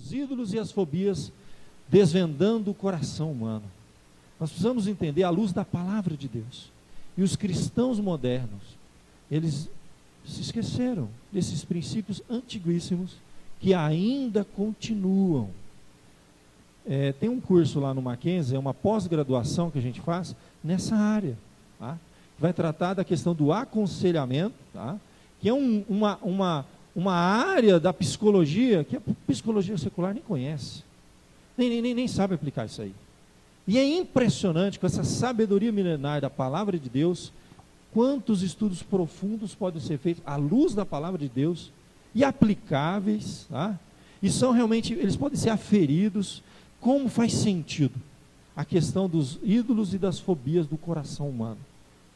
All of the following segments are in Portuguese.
os ídolos e as fobias, desvendando o coração humano. Nós precisamos entender à luz da palavra de Deus. E os cristãos modernos, eles se esqueceram desses princípios antiguíssimos que ainda continuam. Tem um curso lá no Mackenzie, é uma pós-graduação que a gente faz nessa área, tá? Vai tratar da questão do aconselhamento, tá? Que é uma área da psicologia que a psicologia secular nem conhece, nem sabe aplicar isso aí. E é impressionante, com essa sabedoria milenar da palavra de Deus, quantos estudos profundos podem ser feitos à luz da palavra de Deus e aplicáveis, tá? E são realmente, eles podem ser aferidos, como faz sentido a questão dos ídolos e das fobias do coração humano.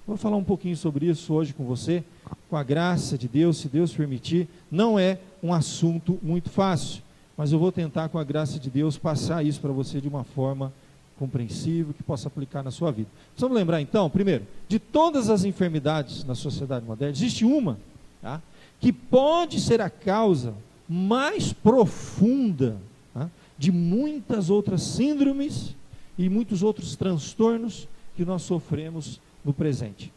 Vou falar um pouquinho sobre isso hoje com você, com a graça de Deus, se Deus permitir. Não é um assunto muito fácil, mas eu vou tentar, com a graça de Deus, passar isso para você de uma forma compreensível, que possa aplicar na sua vida. Precisamos lembrar então, primeiro, de todas as enfermidades na sociedade moderna, existe uma, tá, que pode ser a causa mais profunda, tá, de muitas outras síndromes e muitos outros transtornos que nós sofremos no presente.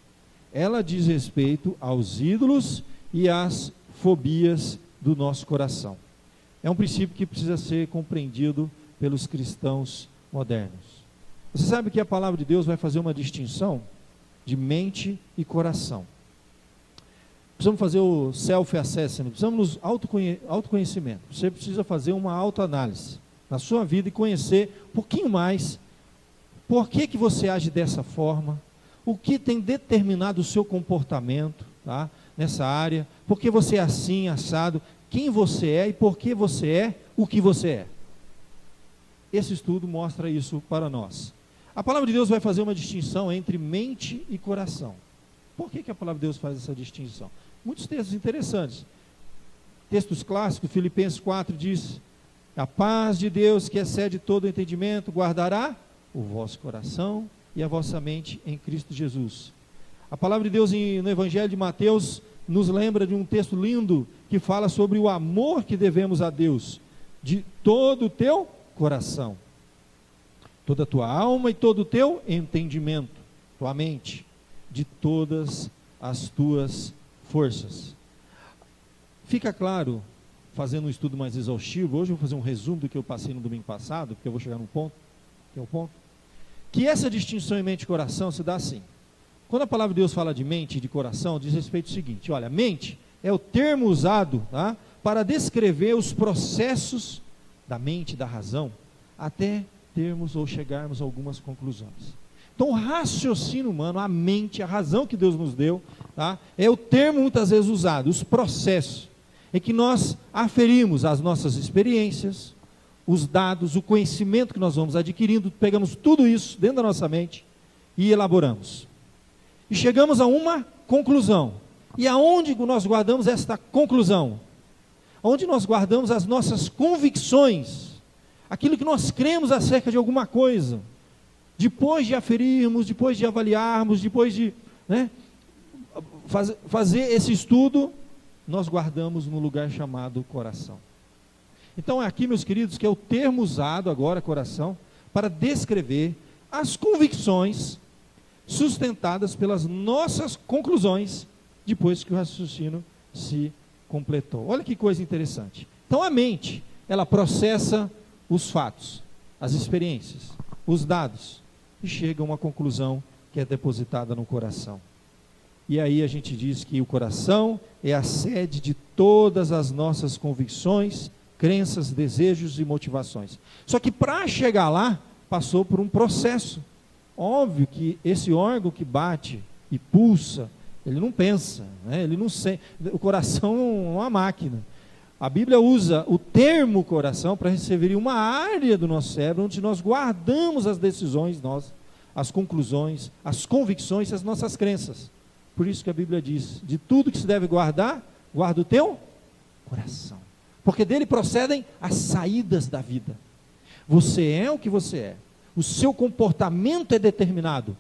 Ela diz respeito aos ídolos e às fobias do nosso coração. É um princípio que precisa ser compreendido pelos cristãos modernos. Você sabe que a palavra de Deus vai fazer uma distinção de mente e coração. Precisamos fazer o self-assessment, precisamos nos autoconhecimento. Você precisa fazer uma autoanálise na sua vida e conhecer um pouquinho mais por que você age dessa forma, o que tem determinado o seu comportamento, tá, nessa área, por que você é assim, assado, quem você é e por que você é o que você é. Esse estudo mostra isso para nós. A palavra de Deus vai fazer uma distinção entre mente e coração. Por que a palavra de Deus faz essa distinção? Muitos textos interessantes. Textos clássicos, Filipenses 4 diz: a paz de Deus, que excede todo o entendimento, guardará o vosso coração e a vossa mente em Cristo Jesus. A palavra de Deus no Evangelho de Mateus nos lembra de um texto lindo que fala sobre o amor que devemos a Deus, de todo o teu coração, toda a tua alma e todo o teu entendimento, tua mente, de todas as tuas forças. Fica claro, fazendo um estudo mais exaustivo, hoje eu vou fazer um resumo do que eu passei no domingo passado, porque eu vou chegar num ponto, que é o ponto, que essa distinção em mente e coração se dá assim. Quando a palavra de Deus fala de mente e de coração, diz respeito ao seguinte: olha, mente é o termo usado, tá, para descrever os processos da mente, da razão, até termos ou chegarmos a algumas conclusões. Então o raciocínio humano, a mente, a razão que Deus nos deu, tá, é o termo muitas vezes usado, os processos, em que nós aferimos as nossas experiências, os dados, o conhecimento que nós vamos adquirindo, pegamos tudo isso dentro da nossa mente e elaboramos. E chegamos a uma conclusão. E aonde nós guardamos esta conclusão? Onde nós guardamos as nossas convicções, aquilo que nós cremos acerca de alguma coisa. Depois de aferirmos, depois de avaliarmos, depois de, né, fazer esse estudo, nós guardamos no lugar chamado coração. Então é aqui, meus queridos, que é o termo usado agora, coração, para descrever as convicções sustentadas pelas nossas conclusões, depois que o raciocínio se completou. Olha que coisa interessante. Então a mente, ela processa os fatos, as experiências, os dados, e chega a uma conclusão que é depositada no coração. E aí a gente diz que o coração é a sede de todas as nossas convicções, crenças, desejos e motivações. Só que para chegar lá, passou por um processo. Óbvio que esse órgão que bate e pulsa, ele não pensa, né? Ele não sente. O coração é uma máquina. A Bíblia usa o termo coração para referir uma área do nosso cérebro onde nós guardamos as decisões nossas, as conclusões, as convicções e as nossas crenças. Por isso que a Bíblia diz: de tudo que se deve guardar, guarda o teu coração, porque dele procedem as saídas da vida. Você é o que você é, o seu comportamento é determinado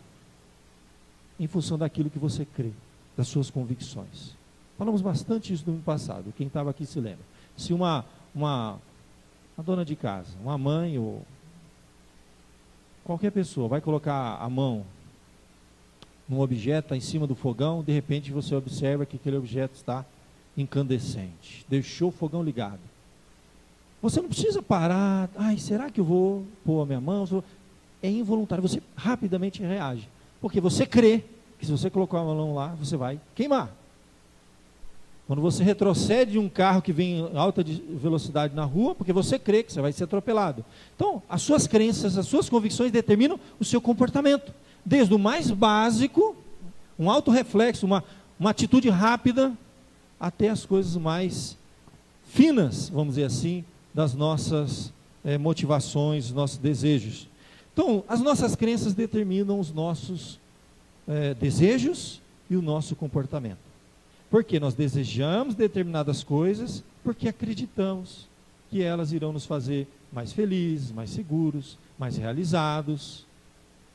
em função daquilo que você crê, das suas convicções. Falamos bastante isso no ano passado, quem estava aqui se lembra. Se uma a dona de casa, uma mãe ou qualquer pessoa, vai colocar a mão num objeto, está em cima do fogão, de repente você observa que aquele objeto está incandescente, deixou o fogão ligado. Você não precisa parar, será que eu vou pôr a minha mão? É involuntário, você rapidamente reage, porque você crê que se você colocar a mão lá, você vai queimar. Quando você retrocede de um carro que vem em alta velocidade na rua, porque você crê que você vai ser atropelado. Então, as suas crenças, as suas convicções determinam o seu comportamento. Desde o mais básico, um autorreflexo, uma atitude rápida, até as coisas mais finas, vamos dizer assim, das nossas motivações, nossos desejos. Então, as nossas crenças determinam os nossos desejos e o nosso comportamento. Porque nós desejamos determinadas coisas, porque acreditamos que elas irão nos fazer mais felizes, mais seguros, mais realizados.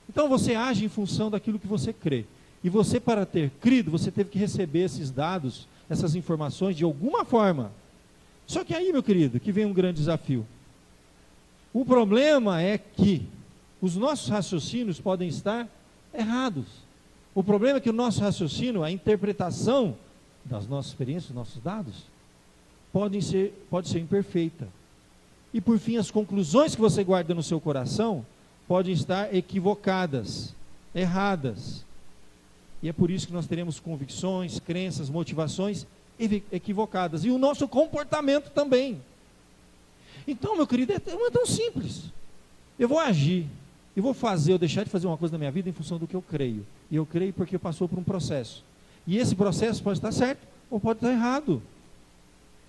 Então você age em função daquilo que você crê. E você, para ter crido, você teve que receber esses dados, essas informações de alguma forma. Só que aí, meu querido, que vem um grande desafio. O problema é que os nossos raciocínios podem estar errados. O problema é que o nosso raciocínio, a interpretação das nossas experiências, dos nossos dados, pode ser imperfeita. E por fim, as conclusões que você guarda no seu coração podem estar equivocadas, erradas. E é por isso que nós teremos convicções, crenças, motivações equivocadas. E o nosso comportamento também. Então, meu querido, não é tão simples. Eu vou agir, eu vou fazer, eu deixar de fazer uma coisa na minha vida em função do que eu creio. E eu creio porque passou por um processo. E esse processo pode estar certo ou pode estar errado.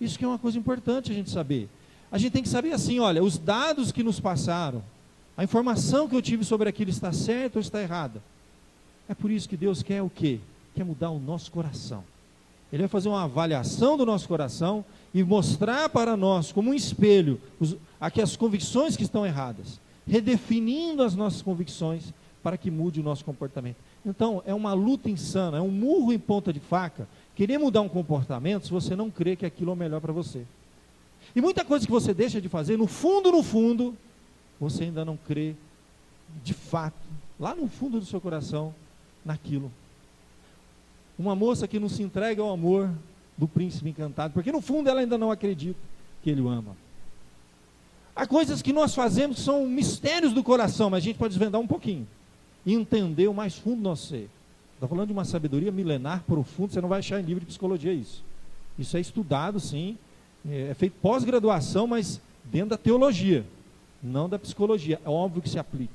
Isso que é uma coisa importante a gente saber. A gente tem que saber assim, olha, os dados que nos passaram, a informação que eu tive sobre aquilo está certa ou está errada. É por isso que Deus quer o quê? Quer mudar o nosso coração. Ele vai fazer uma avaliação do nosso coração e mostrar para nós, como um espelho, aqui as convicções que estão erradas, redefinindo as nossas convicções para que mude o nosso comportamento. Então, é uma luta insana, é um murro em ponta de faca, querer mudar um comportamento se você não crê que aquilo é o melhor para você. E muita coisa que você deixa de fazer, no fundo, você ainda não crê, de fato, lá no fundo do seu coração, naquilo. Uma moça que não se entrega ao amor do príncipe encantado, porque no fundo ela ainda não acredita que ele o ama. Há coisas que nós fazemos que são mistérios do coração, mas a gente pode desvendar um pouquinho e entender o mais fundo do nosso ser. Estou falando de uma sabedoria milenar, profunda, você não vai achar em livro de psicologia isso. Isso é estudado, sim, é feito pós-graduação, mas dentro da teologia, não da psicologia. É óbvio que se aplica.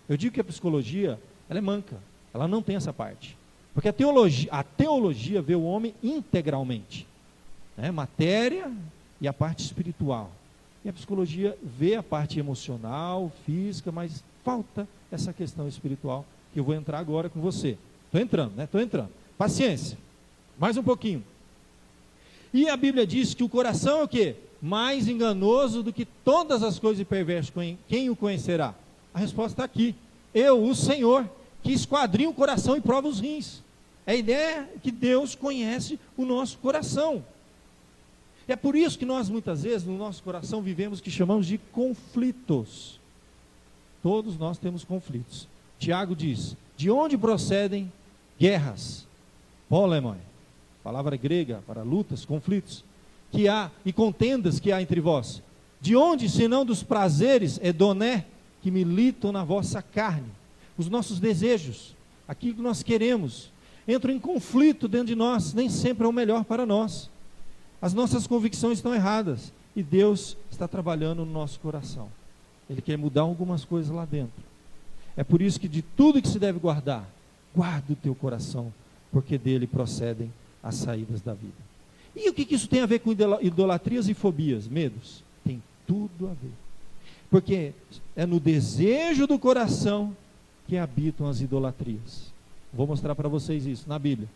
Eu digo que a psicologia, ela é manca, ela não tem essa parte. Porque a teologia vê o homem integralmente, né? Matéria e a parte espiritual. E a psicologia vê a parte emocional, física, mas falta essa questão espiritual, que eu vou entrar agora com você. Estou entrando, né? Estou entrando. Paciência. Mais um pouquinho. E a Bíblia diz que o coração é o quê? Mais enganoso do que todas as coisas e perverso. Quem o conhecerá? A resposta está aqui. Eu, o Senhor, que esquadrinho o coração e prova os rins. A ideia é que Deus conhece o nosso coração. É por isso que nós, muitas vezes, no nosso coração, vivemos o que chamamos de conflitos. Todos nós temos conflitos. Tiago diz, de onde procedem guerras? Polemoi, palavra grega para lutas, conflitos, que há, e contendas que há entre vós. De onde, senão dos prazeres, edoné, que militam na vossa carne? Os nossos desejos, aquilo que nós queremos, entram em conflito dentro de nós, nem sempre é o melhor para nós. As nossas convicções estão erradas, e Deus está trabalhando no nosso coração. Ele quer mudar algumas coisas lá dentro. É por isso que de tudo que se deve guardar, guarda o teu coração, porque dele procedem as saídas da vida. E o que isso tem a ver com idolatrias e fobias, medos? Tem tudo a ver. Porque é no desejo do coração que habitam as idolatrias. Vou mostrar para vocês isso na Bíblia.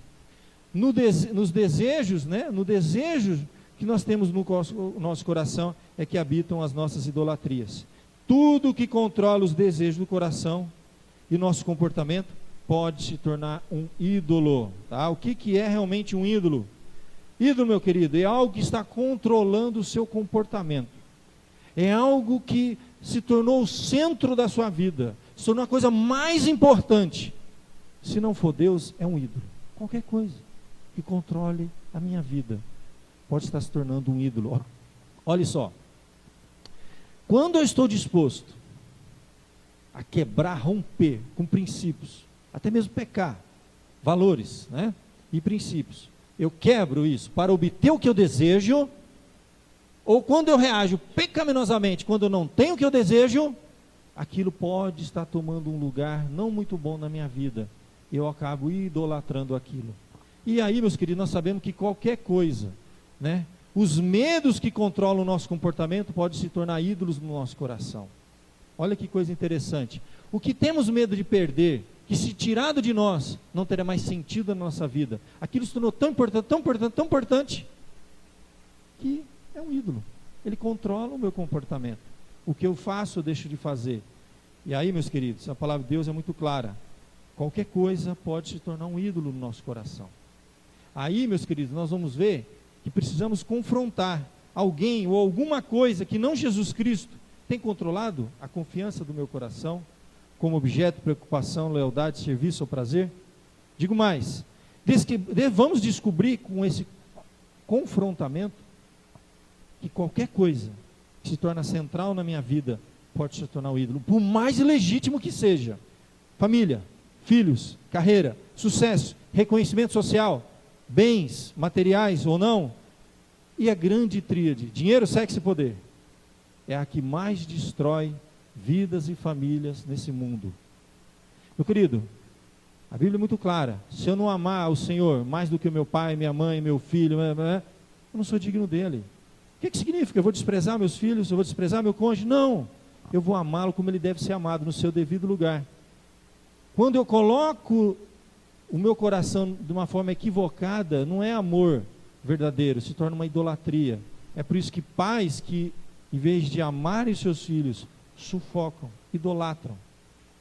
Nos desejos, né? No desejo que nós temos no nosso coração é que habitam as nossas idolatrias. Tudo que controla os desejos do coração e nosso comportamento pode se tornar um ídolo. Tá? O que é realmente um ídolo? Ídolo, meu querido, é algo que está controlando o seu comportamento. é algo que se tornou o centro da sua vida, se tornou a coisa mais importante. Se não for Deus, é um ídolo. Qualquer coisa que controle a minha vida pode estar se tornando um ídolo. Olha só, quando eu estou disposto a quebrar, romper com princípios, até mesmo pecar, valores, né, e princípios, eu quebro isso para obter o que eu desejo, ou quando eu reajo pecaminosamente, quando eu não tenho o que eu desejo, aquilo pode estar tomando um lugar não muito bom na minha vida, eu acabo idolatrando aquilo. E aí, meus queridos, nós sabemos que qualquer coisa, né, os medos que controlam o nosso comportamento podem se tornar ídolos no nosso coração. Olha que coisa interessante. O que temos medo de perder, que se tirado de nós, não terá mais sentido na nossa vida, aquilo se tornou tão importante, tão importante, tão importante, que é um ídolo. Ele controla o meu comportamento. O que eu faço, eu deixo de fazer. E aí, meus queridos, a palavra de Deus é muito clara. Qualquer coisa pode se tornar um ídolo no nosso coração. Aí, meus queridos, nós vamos ver que precisamos confrontar alguém ou alguma coisa que não Jesus Cristo tem controlado a confiança do meu coração, como objeto de preocupação, lealdade, serviço ou prazer. Digo mais, vamos descobrir com esse confrontamento que qualquer coisa que se torna central na minha vida pode se tornar um ídolo, por mais legítimo que seja. Família, filhos, carreira, sucesso, reconhecimento social, bens materiais ou não, e a grande tríade, dinheiro, sexo e poder, é a que mais destrói vidas e famílias nesse mundo. Meu querido, a Bíblia é muito clara. Se eu não amar o Senhor mais do que o meu pai, minha mãe, meu filho, eu não sou digno dele. O que significa? Eu vou desprezar meus filhos? Eu vou desprezar meu cônjuge? Não, eu vou amá-lo como ele deve ser amado, no seu devido lugar. Quando eu coloco o meu coração de uma forma equivocada, não é amor verdadeiro, se torna uma idolatria. É por isso que pais que, em vez de amarem os seus filhos, sufocam, idolatram,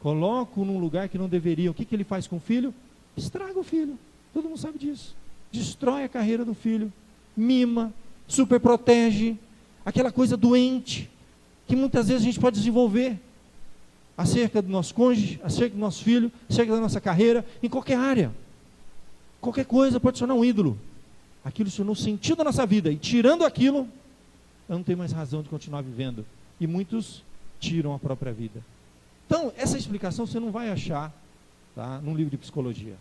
colocam num lugar que não deveriam. O que ele faz com o filho? Estraga o filho, todo mundo sabe disso. Destrói a carreira do filho, mima, super protege, aquela coisa doente, que muitas vezes a gente pode desenvolver, acerca do nosso cônjuge, acerca do nosso filho, acerca da nossa carreira, em qualquer área. Qualquer coisa pode se tornar um ídolo. Aquilo se tornou sentido da nossa vida, e tirando aquilo, eu não tenho mais razão de continuar vivendo. E muitos tiram a própria vida. Então, essa explicação você não vai achar, tá, num livro de psicologia.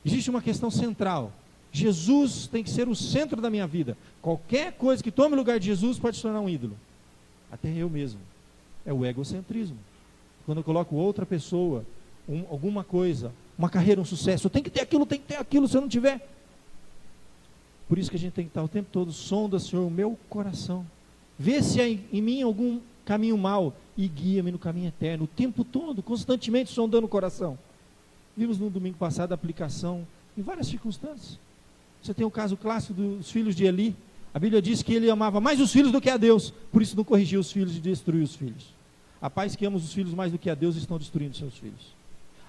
Existe uma questão central. Jesus tem que ser o centro da minha vida. Qualquer coisa que tome o lugar de Jesus pode se tornar um ídolo. Até eu mesmo. É o egocentrismo. Quando eu coloco outra pessoa, alguma coisa, uma carreira, um sucesso, eu tenho que ter aquilo, se eu não tiver. Por isso que a gente tem que estar o tempo todo, sonda, Senhor, o meu coração. Vê se há em mim algum caminho mau e guia-me no caminho eterno. O tempo todo, constantemente sondando o coração. Vimos no domingo passado a aplicação em várias circunstâncias. Você tem o caso clássico dos filhos de Eli. A Bíblia diz que ele amava mais os filhos do que a Deus, por isso não corrigiu os filhos e destruiu os filhos. Há pais que amam os filhos mais do que a Deus e estão destruindo seus filhos.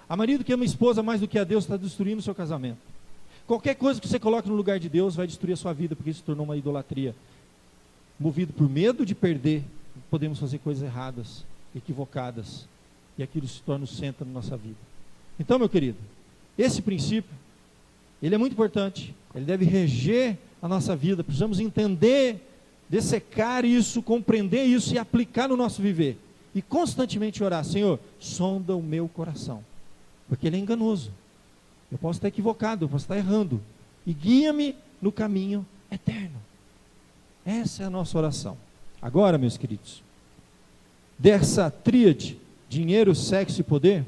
Há marido que ama a esposa mais do que a Deus, está destruindo o seu casamento. Qualquer coisa que você coloque no lugar de Deus vai destruir a sua vida, porque isso se tornou uma idolatria. Movido por medo de perder, podemos fazer coisas erradas, equivocadas, e aquilo se torna o centro da nossa vida. Então, meu querido, esse princípio, ele é muito importante, ele deve reger a nossa vida. Precisamos entender, dissecar isso, compreender isso e aplicar no nosso viver. E constantemente orar: Senhor, sonda o meu coração, porque ele é enganoso. Eu posso estar equivocado, eu posso estar errando, e guia-me no caminho eterno. Essa é a nossa oração. Agora, meus queridos, dessa tríade, dinheiro, sexo e poder,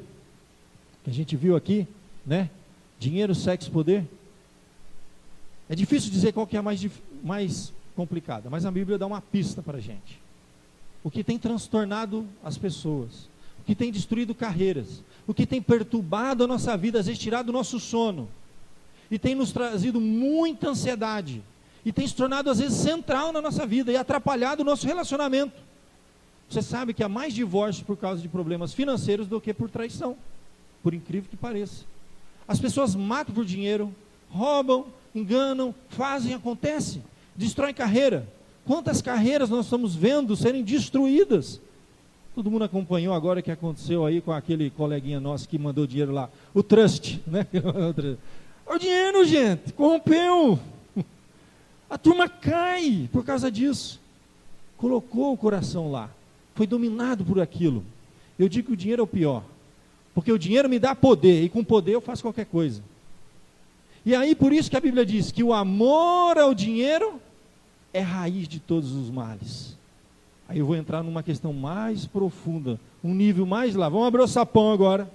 que a gente viu aqui, né? Dinheiro, sexo e poder. É difícil dizer qual que é a mais complicada, mas a Bíblia dá uma pista para a gente. O que tem transtornado as pessoas, o que tem destruído carreiras, o que tem perturbado a nossa vida, às vezes tirado o nosso sono, e tem nos trazido muita ansiedade, e tem se tornado às vezes central na nossa vida, e atrapalhado o nosso relacionamento. Você sabe que há mais divórcios por causa de problemas financeiros do que por traição, por incrível que pareça. As pessoas matam por dinheiro, roubam, enganam, fazem, acontece, destroem carreira. Quantas carreiras nós estamos vendo serem destruídas? Todo mundo acompanhou agora o que aconteceu aí com aquele coleguinha nosso que mandou dinheiro lá, o Trust, né? O dinheiro, gente, corrompeu. A turma cai por causa disso. Colocou o coração lá, foi dominado por aquilo. Eu digo que o dinheiro é o pior, porque o dinheiro me dá poder, e com poder eu faço qualquer coisa. E aí por isso que a Bíblia diz que o amor ao dinheiro é raiz de todos os males. Aí eu vou entrar numa questão mais profunda, um nível mais lá. Vamos abrir o sapão agora.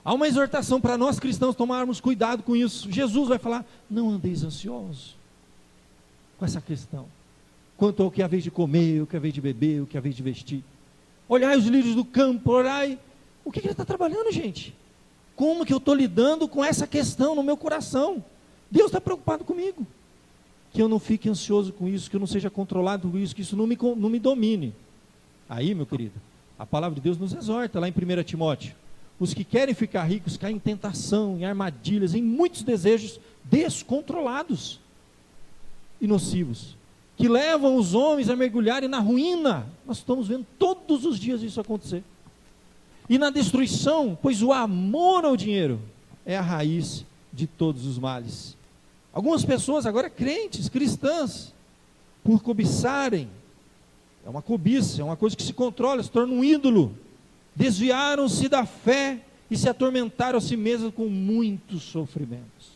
Há uma exortação para nós cristãos tomarmos cuidado com isso. Jesus vai falar, não andeis ansiosos com essa questão. Quanto ao que é a vez de comer, o que é a vez de beber, o que é a vez de vestir. Olhai os lírios do campo, olhai. O que ele está trabalhando, gente? Como que eu estou lidando com essa questão no meu coração? Deus está preocupado comigo. Que eu não fique ansioso com isso, que eu não seja controlado com isso, que isso não me domine. Aí, meu querido, a palavra de Deus nos exorta lá em 1 Timóteo. Os que querem ficar ricos caem em tentação, em armadilhas, em muitos desejos descontrolados e nocivos, que levam os homens a mergulharem na ruína. Nós estamos vendo todos os dias isso acontecer. E na destruição, pois o amor ao dinheiro é a raiz de todos os males. Algumas pessoas agora crentes, cristãs, por cobiçarem, é uma cobiça, é uma coisa que se controla, se torna um ídolo, desviaram-se da fé e se atormentaram a si mesmos com muitos sofrimentos.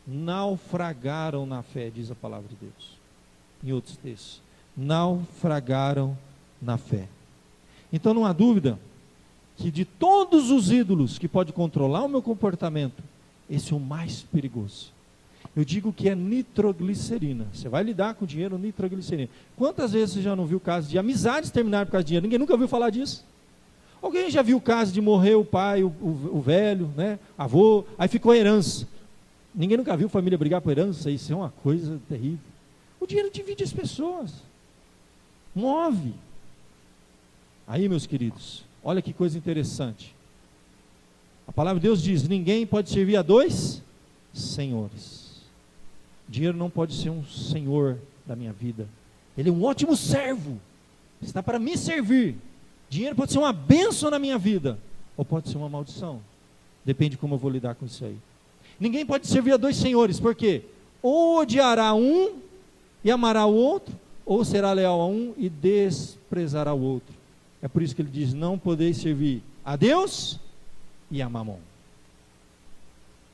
Naufragaram na fé, diz a palavra de Deus, em outros textos. Naufragaram na fé. Então não há dúvida que de todos os ídolos que pode controlar o meu comportamento, esse é o mais perigoso. Eu digo que é nitroglicerina. Você vai lidar com dinheiro, nitroglicerina. Quantas vezes você já não viu casos de amizades terminar por causa de dinheiro? Ninguém nunca ouviu falar disso? Alguém já viu o caso de morrer o pai, o velho, né? Avô, aí ficou a herança. Ninguém nunca viu família brigar por herança? Isso é uma coisa terrível. O dinheiro divide as pessoas. Move. Aí, meus queridos, olha que coisa interessante. A palavra de Deus diz, ninguém pode servir a dois senhores. Dinheiro não pode ser um senhor da minha vida. Ele é um ótimo servo. Está para me servir. Dinheiro pode ser uma bênção na minha vida, ou pode ser uma maldição. Depende de como eu vou lidar com isso aí. Ninguém pode servir a dois senhores, por quê? Ou odiará um e amará o outro, ou será leal a um e desprezará o outro. É por isso que ele diz, não podeis servir a Deus e a Mamon.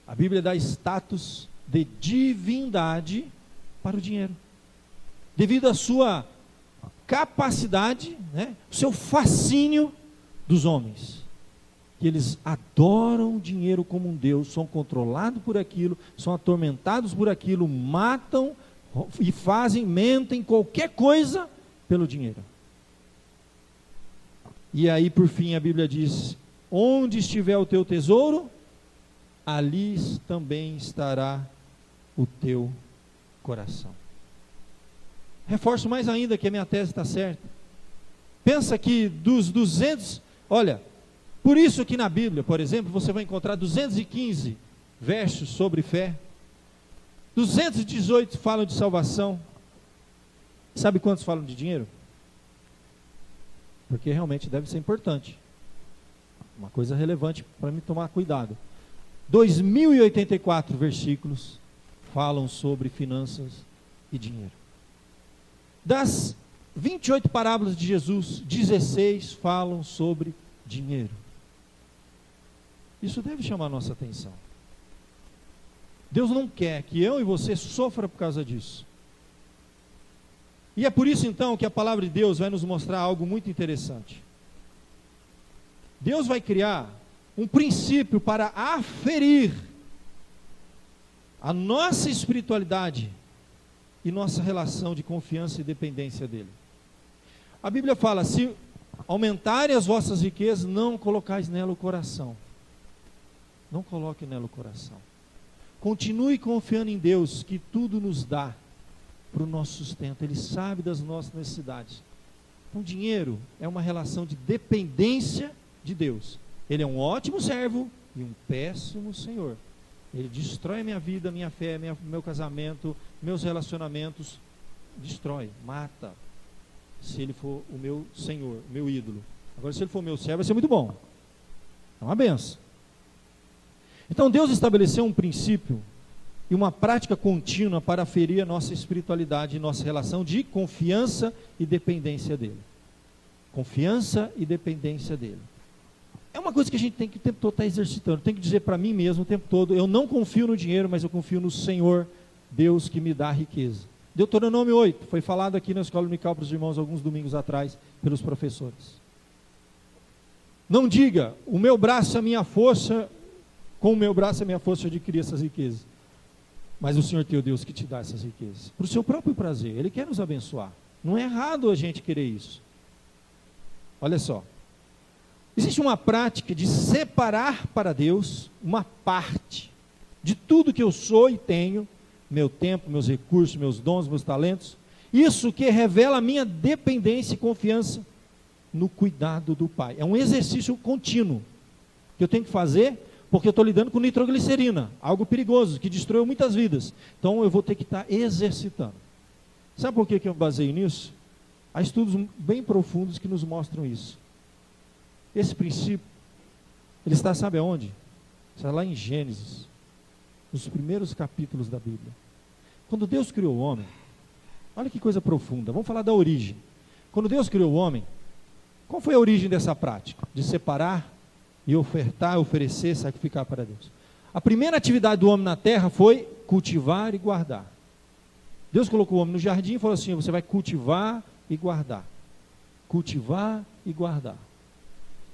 A Bíblia dá status de divindade para o dinheiro, devido à sua capacidade, né, o seu fascínio dos homens, que eles adoram o dinheiro como um Deus, são controlados por aquilo, são atormentados por aquilo, matam e fazem, mentem, qualquer coisa pelo dinheiro. E aí por fim a Bíblia diz, onde estiver o teu tesouro, ali também estará o teu coração. Reforço mais ainda que a minha tese está certa. Pensa que dos 200, olha, por isso que na Bíblia, por exemplo, você vai encontrar 215 versos sobre fé, 218 falam de salvação. Sabe quantos falam de dinheiro? Porque realmente deve ser importante, uma coisa relevante para me tomar cuidado. 2084 versículos falam sobre finanças e dinheiro. Das 28 parábolas de Jesus, 16 falam sobre dinheiro. Isso deve chamar a nossa atenção. Deus não quer que eu e você sofra por causa disso. E é por isso então que a palavra de Deus vai nos mostrar algo muito interessante. Deus vai criar um princípio para aferir a nossa espiritualidade e nossa relação de confiança e dependência dele. A Bíblia fala, se aumentarem as vossas riquezas, não colocais nela o coração. Não coloque nela o coração. Continue confiando em Deus, que tudo nos dá para o nosso sustento. Ele sabe das nossas necessidades. Então, dinheiro é uma relação de dependência de Deus. Ele é um ótimo servo e um péssimo senhor. Ele destrói minha vida, minha fé, meu casamento, meus relacionamentos, destrói, mata, se ele for o meu senhor, o meu ídolo. Agora, se ele for o meu servo, vai ser muito bom. É uma benção. Então, Deus estabeleceu um princípio e uma prática contínua para ferir a nossa espiritualidade e nossa relação de confiança e dependência dele. Confiança e dependência dele. É uma coisa que a gente tem que o tempo todo estar exercitando. Tem que dizer para mim mesmo o tempo todo: eu não confio no dinheiro, mas eu confio no Senhor, Deus que me dá a riqueza. Deuteronômio 8, foi falado aqui na escola dominical para os irmãos alguns domingos atrás, pelos professores. Não diga, o meu braço é a minha força, com o meu braço é a minha força eu adquiri essas riquezas. Mas o Senhor teu Deus que te dá essas riquezas, para o seu próprio prazer. Ele quer nos abençoar. Não é errado a gente querer isso. Olha só, existe uma prática de separar para Deus uma parte de tudo que eu sou e tenho, meu tempo, meus recursos, meus dons, meus talentos. Isso que revela a minha dependência e confiança no cuidado do Pai. É um exercício contínuo que eu tenho que fazer, porque eu estou lidando com nitroglicerina, algo perigoso, que destruiu muitas vidas. Então eu vou ter que estar exercitando. Sabe por que eu baseio nisso? Há estudos bem profundos que nos mostram isso. Esse princípio, ele está, sabe aonde? Está lá em Gênesis, nos primeiros capítulos da Bíblia. Quando Deus criou o homem, olha que coisa profunda, vamos falar da origem. Quando Deus criou o homem, qual foi a origem dessa prática? De separar e ofertar, oferecer, sacrificar para Deus. A primeira atividade do homem na terra foi cultivar e guardar. Deus colocou o homem no jardim e falou assim: você vai cultivar e guardar. Cultivar e guardar.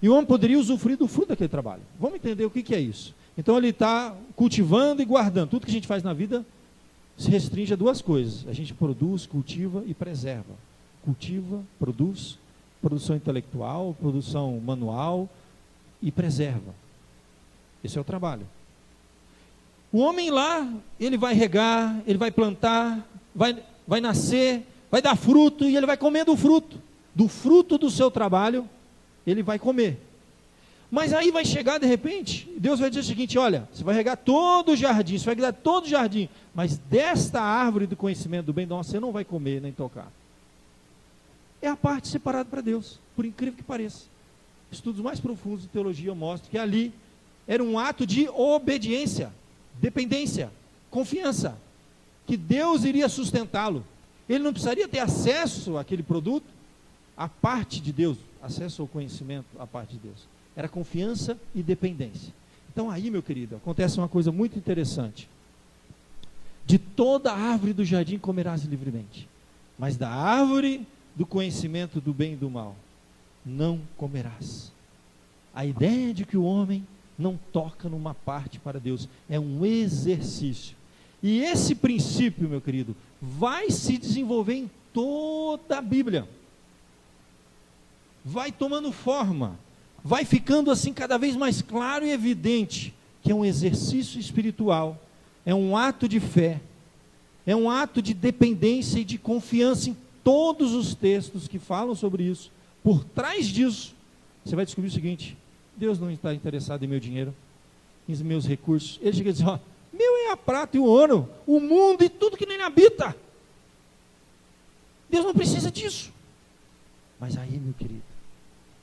E o homem poderia usufruir do fruto daquele trabalho. Vamos entender o que é isso. Então ele está cultivando e guardando. Tudo que a gente faz na vida se restringe a duas coisas: a gente produz, cultiva e preserva. Cultiva, produz, produção intelectual, produção manual e preserva. Esse é o trabalho. O homem lá, ele vai regar, ele vai plantar, vai nascer, vai dar fruto e ele vai comer do fruto do seu trabalho, ele vai comer. Mas aí vai chegar de repente, Deus vai dizer o seguinte: olha, você vai regar todo o jardim, você vai regar todo o jardim, mas desta árvore do conhecimento do bem e do mal você não vai comer nem tocar. É a parte separada para Deus, por incrível que pareça. Estudos mais profundos de teologia mostram que ali era um ato de obediência, dependência, confiança, que Deus iria sustentá-lo. Ele não precisaria ter acesso àquele produto, à parte de Deus, acesso ao conhecimento à parte de Deus. Era confiança e dependência. Então aí, meu querido, acontece uma coisa muito interessante. De toda árvore do jardim comerás livremente, mas da árvore do conhecimento do bem e do mal não comerás. A ideia de que o homem não toca numa parte para Deus é um exercício. E esse princípio, meu querido, vai se desenvolver em toda a Bíblia. Vai tomando forma, vai ficando assim cada vez mais claro e evidente que é um exercício espiritual, é um ato de fé, é um ato de dependência e de confiança em todos os textos que falam sobre isso. Por trás disso, você vai descobrir o seguinte: Deus não está interessado em meu dinheiro, em meus recursos. Ele chega e diz: ó, meu é a prata e o ouro, o mundo e tudo que nele habita. Deus não precisa disso. Mas aí, meu querido,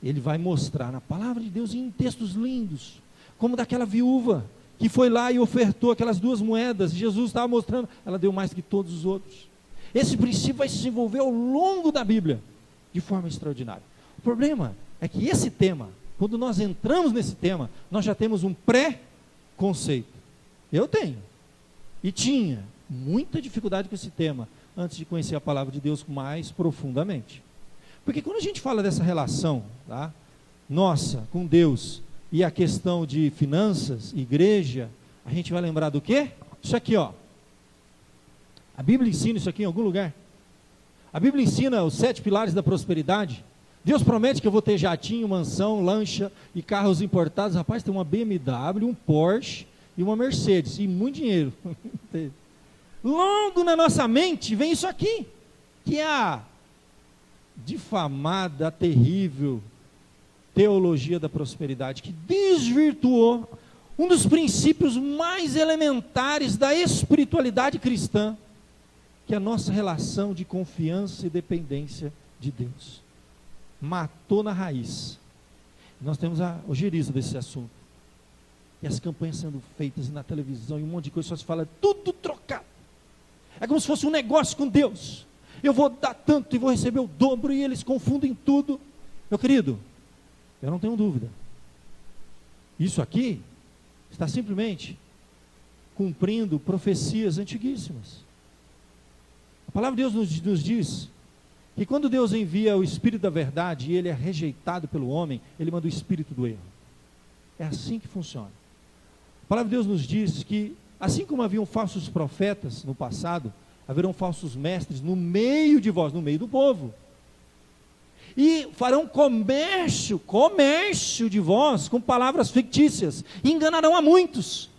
ele vai mostrar na palavra de Deus em textos lindos, como daquela viúva que foi lá e ofertou aquelas 2 moedas, e Jesus estava mostrando, ela deu mais que todos os outros. Esse princípio vai se desenvolver ao longo da Bíblia, de forma extraordinária. O problema é que esse tema, quando nós entramos nesse tema, nós já temos um pré-conceito. Eu tenho, e tinha, muita dificuldade com esse tema, antes de conhecer a palavra de Deus mais profundamente. Porque quando a gente fala dessa relação, tá, nossa, com Deus, e a questão de finanças, igreja, a gente vai lembrar do quê? Isso aqui, ó. A Bíblia ensina isso aqui em algum lugar. A Bíblia ensina os 7 pilares da prosperidade. Deus promete que eu vou ter jatinho, mansão, lancha e carros importados. Rapaz, tem uma BMW, um Porsche e uma Mercedes, e muito dinheiro. Logo na nossa mente vem isso aqui, que é a difamada, terrível teologia da prosperidade, que desvirtuou um dos princípios mais elementares da espiritualidade cristã, que a nossa relação de confiança e dependência de Deus. Matou na raiz. Nós temos a ojeriza desse assunto. E as campanhas sendo feitas na televisão, e um monte de coisa, só se fala tudo trocado. É como se fosse um negócio com Deus. Eu vou dar tanto e vou receber o dobro, e eles confundem tudo. Meu querido, eu não tenho dúvida. Isso aqui está simplesmente cumprindo profecias antiguíssimas. A palavra de Deus nos diz que quando Deus envia o Espírito da verdade e ele é rejeitado pelo homem, ele manda o Espírito do erro. É assim que funciona. A palavra de Deus nos diz que, assim como haviam falsos profetas no passado, haverão falsos mestres no meio de vós, no meio do povo. E farão comércio de vós com palavras fictícias, e enganarão a muitos.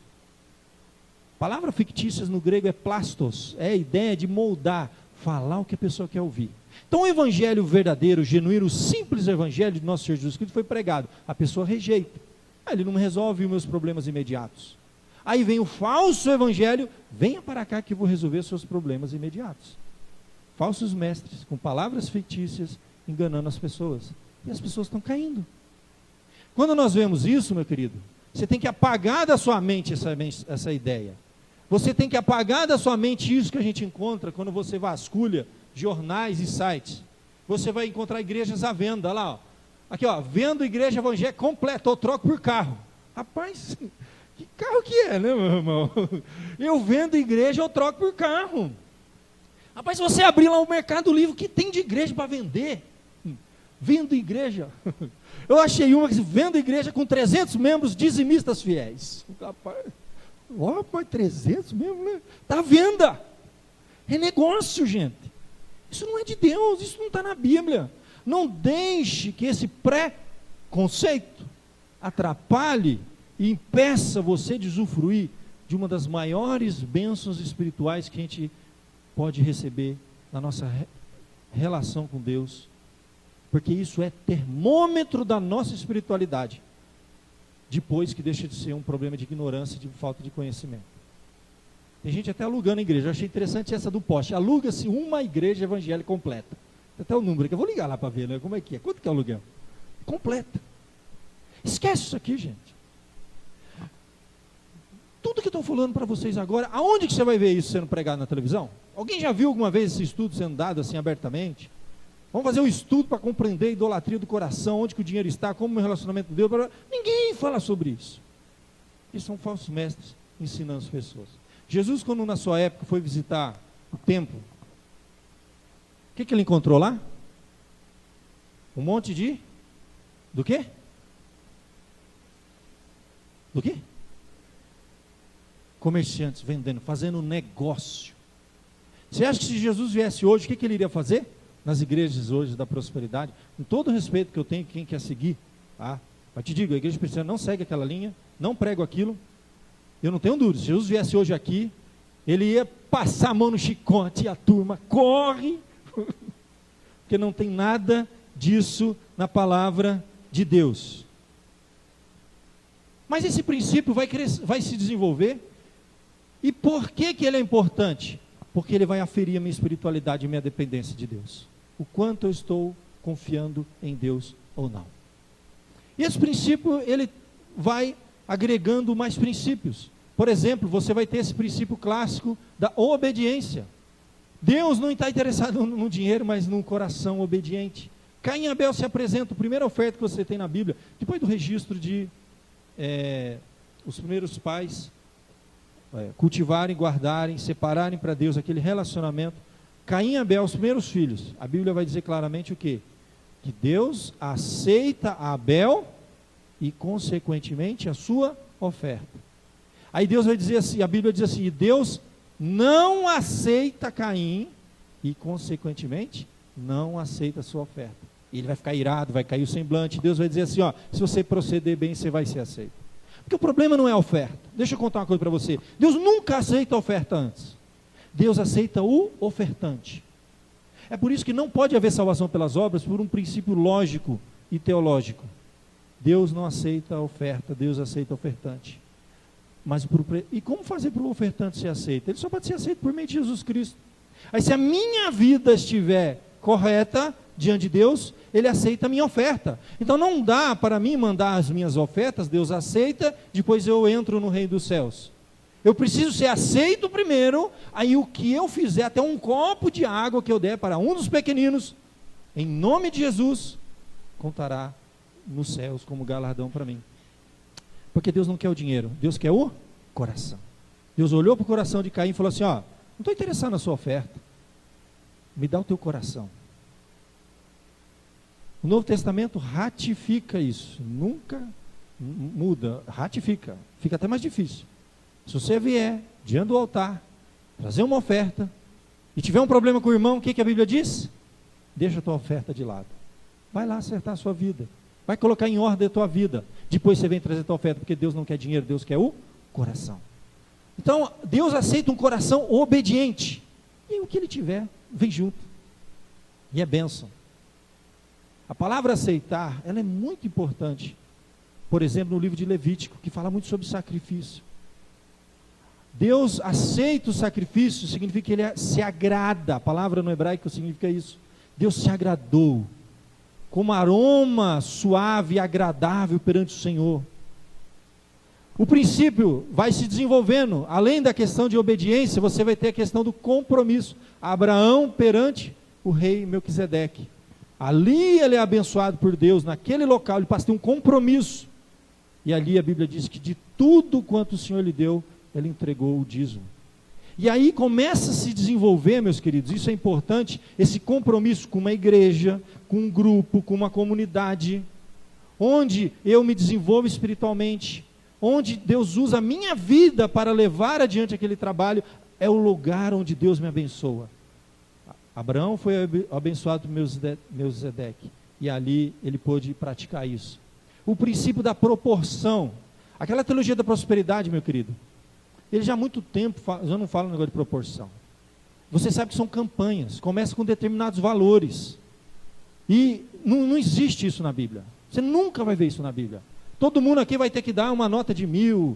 Palavra fictícias no grego é plastos, é a ideia de moldar, falar o que a pessoa quer ouvir. Então o evangelho verdadeiro, genuíno, o simples evangelho de nosso Senhor Jesus Cristo foi pregado, a pessoa rejeita. Ele não resolve os meus problemas imediatos. Aí vem o falso evangelho, venha para cá que eu vou resolver seus problemas imediatos. Falsos mestres, com palavras fictícias, enganando as pessoas. E as pessoas estão caindo. Quando nós vemos isso, meu querido, você tem que apagar da sua mente essa ideia. Você tem que apagar da sua mente isso que a gente encontra quando você vasculha jornais e sites. Você vai encontrar igrejas à venda, lá, ó. Aqui, ó, vendo igreja evangélica completa, ou troco por carro. Rapaz, que carro que é, né, meu irmão? Eu vendo igreja, eu troco por carro. Rapaz, se você abrir lá o Mercado Livre, o que tem de igreja para vender? Vendo igreja. Eu achei uma que vendo igreja com 300 membros dizimistas fiéis. Rapaz, ó, rapaz, 300 mesmo, né? Está à venda. É negócio, gente. Isso não é de Deus, isso não está na Bíblia. Não deixe que esse pré-conceito atrapalhe e impeça você de usufruir de uma das maiores bênçãos espirituais que a gente pode receber na nossa relação com Deus, porque isso é termômetro da nossa espiritualidade, depois que deixa de ser um problema de ignorância e de falta de conhecimento. Tem gente até alugando a igreja. Eu achei interessante essa do poste. Aluga-se uma igreja evangélica completa. Tem até o número aqui, eu vou ligar lá para ver, né? Como é que é, quanto que é o aluguel? Completa. Esquece isso aqui, gente. Tudo que eu estou falando para vocês agora, aonde que você vai ver isso sendo pregado na televisão? Alguém já viu alguma vez esse estudo sendo dado assim abertamente? Vamos fazer um estudo para compreender a idolatria do coração, onde que o dinheiro está, como o meu relacionamento com Deus. Ninguém fala sobre isso. Isso são falsos mestres ensinando as pessoas. Jesus, quando na sua época foi visitar o templo, o que ele encontrou lá? Um monte de... do quê? Do quê? Comerciantes vendendo, fazendo negócio. Você acha que se Jesus viesse hoje, o que ele iria fazer? Nas igrejas hoje da prosperidade, com todo o respeito que eu tenho, quem quer seguir, tá? Mas te digo, a igreja presbiteriana não segue aquela linha, não prego aquilo. Eu não tenho dúvida, se Jesus viesse hoje aqui, ele ia passar a mão no chicote e a turma corre, porque não tem nada disso na palavra de Deus. Mas esse princípio vai se desenvolver. E por que ele é importante? Porque ele vai aferir a minha espiritualidade e minha dependência de Deus. O quanto eu estou confiando em Deus ou não. E esse princípio, ele vai agregando mais princípios. Por exemplo, você vai ter esse princípio clássico da obediência. Deus não está interessado no dinheiro, mas num coração obediente. Caim e Abel se apresentam, a primeira oferta que você tem na Bíblia, depois do registro de os primeiros pais cultivarem, guardarem, separarem para Deus aquele relacionamento. Caim e Abel, os primeiros filhos, a Bíblia vai dizer claramente o quê? Que Deus aceita a Abel e consequentemente a sua oferta. Aí Deus vai dizer assim, a Bíblia diz assim, e Deus não aceita Caim e consequentemente não aceita a sua oferta. Ele vai ficar irado, vai cair o semblante, Deus vai dizer assim, ó, se você proceder bem, você vai ser aceito. Porque o problema não é a oferta. Deixa eu contar uma coisa para você. Deus nunca aceita a oferta antes. Deus aceita o ofertante. É por isso que não pode haver salvação pelas obras por um princípio lógico e teológico. Deus não aceita a oferta, Deus aceita o ofertante. E como fazer para o ofertante ser aceito? Ele só pode ser aceito por meio de Jesus Cristo. Aí se a minha vida estiver correta diante de Deus, Ele aceita a minha oferta. Então não dá para mim mandar as minhas ofertas, Deus aceita, depois eu entro no reino dos céus. Eu preciso ser aceito primeiro, aí o que eu fizer, até um copo de água que eu der para um dos pequeninos, em nome de Jesus, contará nos céus como galardão para mim. Porque Deus não quer o dinheiro, Deus quer o coração. Deus olhou para o coração de Caim e falou assim, ó, não estou interessado na sua oferta, me dá o teu coração. O Novo Testamento ratifica isso, nunca muda, ratifica, fica até mais difícil. Se você vier diante do altar, trazer uma oferta, e tiver um problema com o irmão, o que a Bíblia diz? Deixa a tua oferta de lado, vai lá acertar a sua vida, vai colocar em ordem a tua vida, depois você vem trazer a tua oferta, porque Deus não quer dinheiro, Deus quer o coração. Então, Deus aceita um coração obediente, e o que Ele tiver, vem junto, e é bênção. A palavra aceitar, ela é muito importante, por exemplo, no livro de Levítico, que fala muito sobre sacrifício. Deus aceita o sacrifício, significa que Ele se agrada, a palavra no hebraico significa isso, Deus se agradou, como aroma suave e agradável perante o Senhor. O princípio vai se desenvolvendo, além da questão de obediência, você vai ter a questão do compromisso. Abraão perante o rei Melquisedeque, ali ele é abençoado por Deus, naquele local ele passa a ter um compromisso, e ali a Bíblia diz que de tudo quanto o Senhor lhe deu, ele entregou o dízimo. E aí começa a se desenvolver, meus queridos, isso é importante, esse compromisso com uma igreja, com um grupo, com uma comunidade, onde eu me desenvolvo espiritualmente, onde Deus usa a minha vida para levar adiante aquele trabalho, é o lugar onde Deus me abençoa. Abraão foi abençoado por Melquisedeque, e ali ele pôde praticar isso. O princípio da proporção, aquela teologia da prosperidade, meu querido, ele já há muito tempo já não fala um negócio de proporção. Você sabe que são campanhas, começa com determinados valores, e não existe isso na Bíblia, você nunca vai ver isso na Bíblia. Todo mundo aqui vai ter que dar uma nota de 1.000,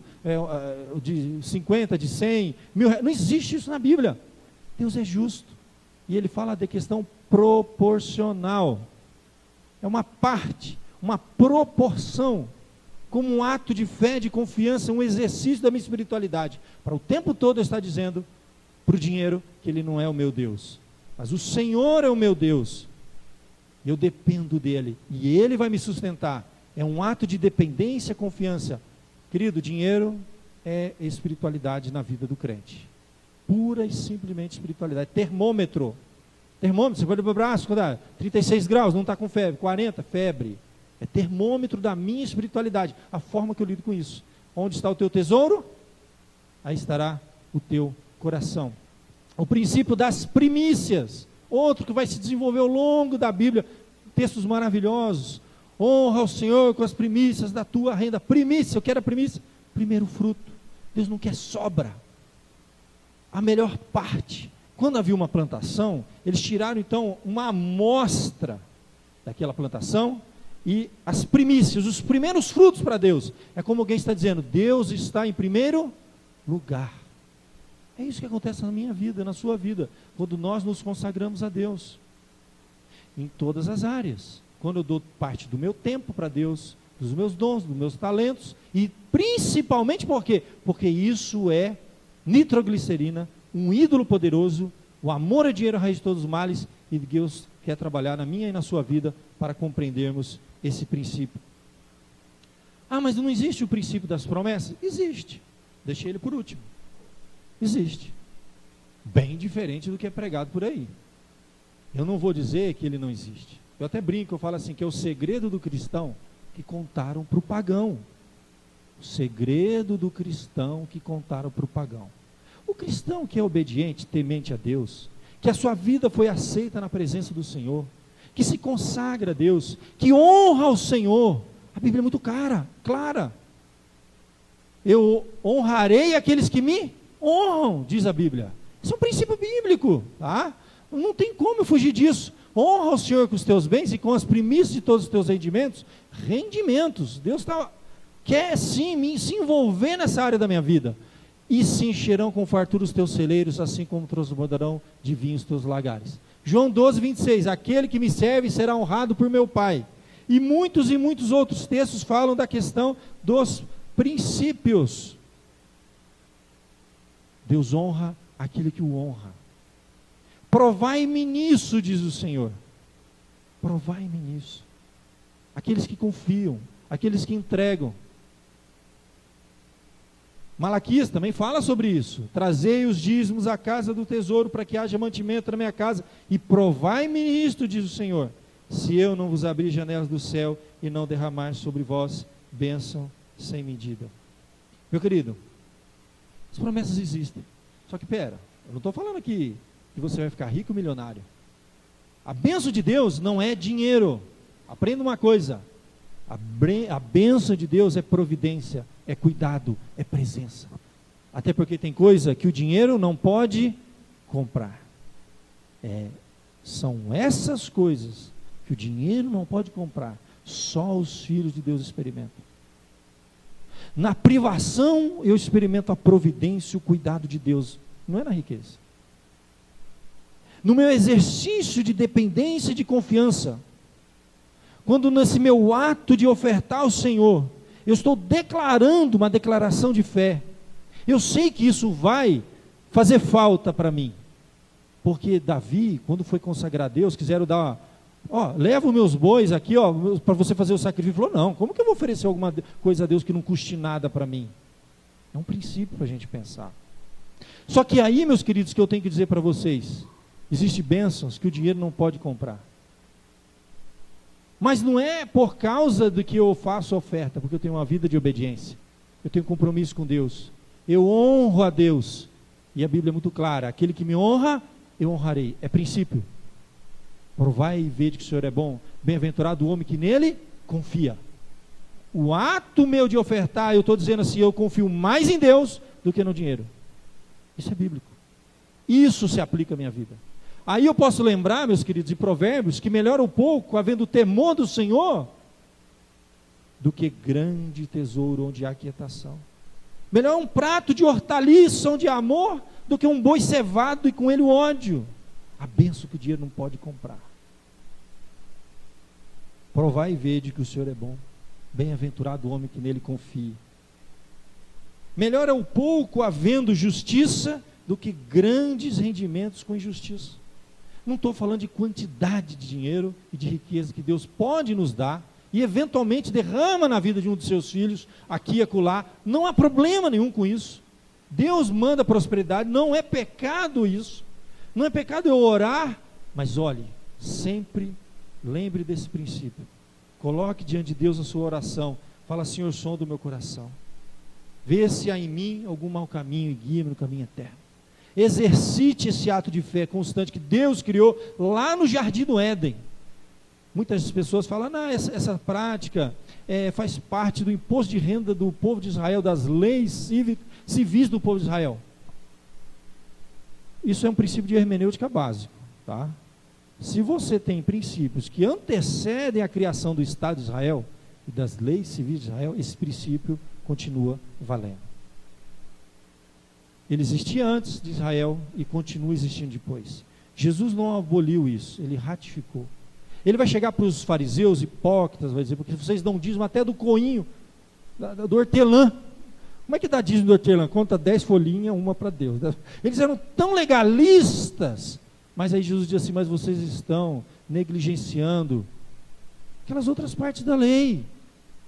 de 50, de 100, 1.000, não existe isso na Bíblia. Deus é justo, e Ele fala de questão proporcional, é uma parte, uma proporção, como um ato de fé, de confiança, um exercício da minha espiritualidade, para o tempo todo eu estar dizendo para o dinheiro que ele não é o meu Deus, mas o Senhor é o meu Deus, eu dependo dEle, e Ele vai me sustentar. É um ato de dependência, confiança. Querido, dinheiro é espiritualidade na vida do crente, pura e simplesmente espiritualidade. Termômetro, você pode pôr o braço, 36 graus, não está com febre, 40, febre. É termômetro da minha espiritualidade, a forma que eu lido com isso. Onde está o teu tesouro? Aí estará o teu coração. O princípio das primícias, outro que vai se desenvolver ao longo da Bíblia, textos maravilhosos. Honra ao Senhor com as primícias da tua renda. Primícia, eu quero a primícia, primeiro fruto. Deus não quer sobra, a melhor parte. Quando havia uma plantação, eles tiraram então uma amostra daquela plantação, e as primícias, os primeiros frutos para Deus, é como alguém está dizendo, Deus está em primeiro lugar. É isso que acontece na minha vida, na sua vida, quando nós nos consagramos a Deus, em todas as áreas, quando eu dou parte do meu tempo para Deus, dos meus dons, dos meus talentos, e principalmente por quê? Porque isso é nitroglicerina, um ídolo poderoso, o amor é dinheiro, a raiz de todos os males, e Deus quer trabalhar na minha e na sua vida, para compreendermos esse princípio. Ah, mas não existe o princípio das promessas? Existe, deixei ele por último. Existe, bem diferente do que é pregado por aí. Eu não vou dizer que ele não existe, eu até brinco, eu falo assim, que é o segredo do cristão que contaram para o pagão. O segredo do cristão que contaram para o pagão. O cristão que é obediente, temente a Deus, que a sua vida foi aceita na presença do Senhor, que se consagra a Deus, que honra ao Senhor, a Bíblia é muito clara, eu honrarei aqueles que me honram, diz a Bíblia, isso é um princípio bíblico, tá? Não tem como eu fugir disso. Honra ao Senhor com os teus bens e com as primícias de todos os teus rendimentos, Deus quer sim se envolver nessa área da minha vida, e se encherão com fartura os teus celeiros, assim como transbordarão de vinho os teus lagares. João 12, 26, aquele que me serve será honrado por meu Pai. E muitos outros textos falam da questão dos princípios. Deus honra aquele que o honra. Provai-me nisso, diz o Senhor. Provai-me nisso. Aqueles que confiam, aqueles que entregam. Malaquias também fala sobre isso. Trazei os dízimos à casa do tesouro, para que haja mantimento na minha casa, e provai-me nisto, diz o Senhor, se eu não vos abrir janelas do céu, e não derramar sobre vós bênção sem medida. Meu querido, as promessas existem, só que eu não estou falando aqui que você vai ficar rico e milionário. A bênção de Deus não é dinheiro. Aprenda uma coisa, a bênção de Deus é providência, é cuidado, é presença. Até porque tem coisa que o dinheiro não pode comprar. São essas coisas que o dinheiro não pode comprar, só os filhos de Deus experimentam. Na privação eu experimento a providência, o cuidado de Deus, não é na riqueza. No meu exercício de dependência e de confiança, quando nesse meu ato de ofertar ao Senhor, eu estou declarando uma declaração de fé, eu sei que isso vai fazer falta para mim, porque Davi, quando foi consagrar a Deus, quiseram dar, leva os meus bois aqui, para você fazer o sacrifício. Falou, não, como que eu vou oferecer alguma coisa a Deus que não custe nada para mim? É um princípio para a gente pensar. Só que aí, meus queridos, que eu tenho que dizer para vocês, existem bênçãos que o dinheiro não pode comprar. Mas não é por causa de que eu faço oferta, porque eu tenho uma vida de obediência, eu tenho compromisso com Deus, eu honro a Deus, e a Bíblia é muito clara, aquele que me honra, eu honrarei, é princípio. Provai e vede que o Senhor é bom, bem-aventurado o homem que nele confia. O ato meu de ofertar, eu estou dizendo assim, eu confio mais em Deus do que no dinheiro. Isso é bíblico, isso se aplica à minha vida. Aí eu posso lembrar, meus queridos, de Provérbios, que melhora um pouco, havendo temor do Senhor, do que grande tesouro onde há quietação. Melhor um prato de hortaliça onde há amor, do que um boi cevado e com ele o ódio. A bênção que o dinheiro não pode comprar. Provai e vede que o Senhor é bom, bem-aventurado o homem que nele confie. Melhor é o pouco havendo justiça, do que grandes rendimentos com injustiça. Não estou falando de quantidade de dinheiro e de riqueza que Deus pode nos dar, e eventualmente derrama na vida de um dos seus filhos, aqui e acolá, não há problema nenhum com isso. Deus manda prosperidade, não é pecado isso, não é pecado eu orar, mas olhe, sempre lembre desse princípio, coloque diante de Deus a sua oração, fala, Senhor, som do meu coração, vê se há em mim algum mau caminho e guia-me no caminho eterno. Exercite esse ato de fé constante que Deus criou lá no Jardim do Éden. Muitas pessoas falam, essa prática faz parte do imposto de renda do povo de Israel, das leis civis do povo de Israel. Isso é um princípio de hermenêutica básico, tá? Se você tem princípios que antecedem a criação do Estado de Israel e das leis civis de Israel, esse princípio continua valendo. Ele existia antes de Israel e continua existindo depois. Jesus não aboliu isso, ele ratificou. Ele vai chegar para os fariseus hipócritas, vai dizer, porque vocês dão dízimo até do coinho, do hortelã. Como é que dá dízimo do hortelã? Conta 10 folhinhas, uma para Deus. Eles eram tão legalistas, mas aí Jesus diz assim, mas vocês estão negligenciando aquelas outras partes da lei,